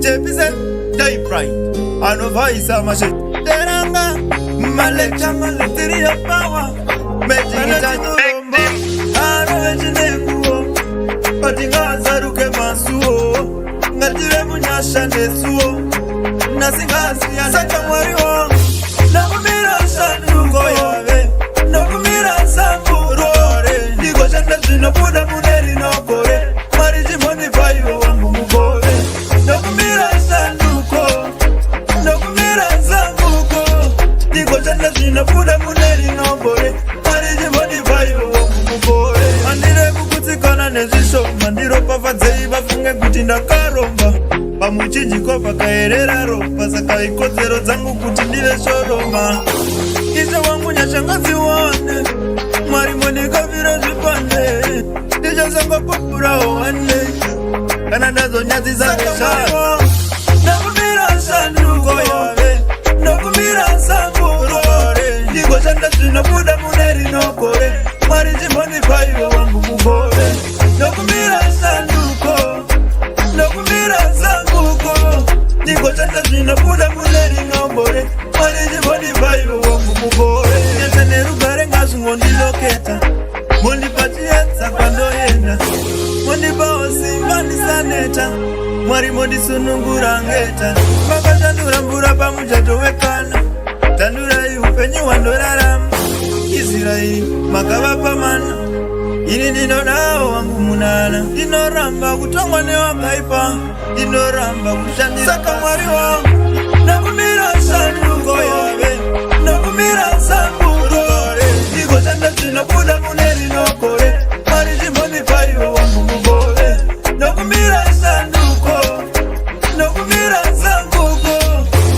Jepise, Day Pride, and of Vice Amashi. Teranga, Maleka, Maletiria Power, making it at home. I know but in Gazaruke Masuo, Natire Munyasha Nesuo, nothing else, Sakamorio, Nakumira Sanukoyave, Nakumira Samurore, Nigo no Buddha Muneri no Kore, Mariji Monifayo, Mumukore, Nakumira Sanuko, Nakumira Samuko, Nigo no Buddha Muneri no Kore, Mariji Monifayo, Mumukore, and the Bukutikana Nezisho, Mandiro Pavazei, Bafunga Kutinda Karomba. Pamuchinji kwa pakaerera ropa saka ikozero zangu kutindile shoroma Kisha wangu nyashangazi wane Mwari monika vira zipande Tisha sanga popura wane Kanadazo nyazi za kesha Nakumira sanduko yawe Nakumira samurore Niko shanda sina buda muneri nokore Mwari jimoni payo wangu mugore Nakumira sanduko Nakumira sambuko Niko chanda zina buda muneri ngambore Mariji bodi bayo wangu mugore Yete nerugare ngasu ngondi loketa Mondi pati yetsa kwando yenda Mondi baosi mani saneta Mwari mondi sunungura ngeta Maka tandura mbura pamujato wekana Tandura yupenyi wandoraramu Israeli makaba pamana Ini dino nao wangu munana Dino ramba kutongwa ne wakaipa Dino ramba kushandi saka mwari wangu Nakumira sanduko yawe Nakumira samburore Niko chanda zina buda muneri nokore Mariji moni payo wangu mugore Nakumira sanduko Nakumira sambuko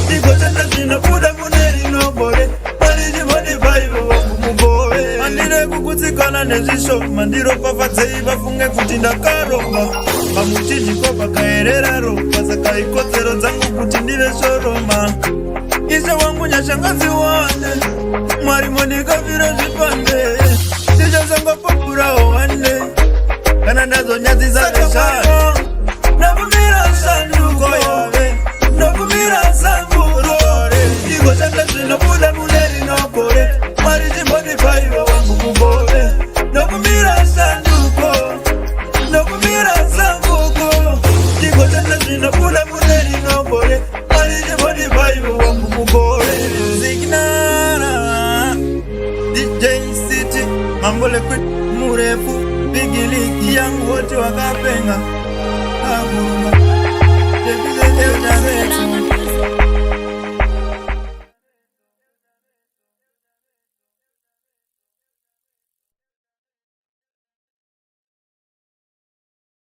Niko chanda zina buda muneri nokore Mariji moni payo wangu mugore Andire kukutikana nezisho Mandiro pavazei bafunge kutinda karomba Pamuchinji kwa pakaerera ropa saka ikozero zangu kutindile shoroma Kisha wangu nyashangazi wane Mwari monika vira zipande Tisha sanga popura wane Kanadazo nyazi za kesha Nakumira sanduko yawe Nakumira samurore Niko shanda zina buda muneri nokore Mariji monifayo wangu mugore Nakumira sanduko Nakumira sambuko Niko chanda zina buda muneri nokore Mariji monifayo wangu mugore Signara DJ City Mambole kwit murefu Bigiliki yangu wote wakapenga Aguruma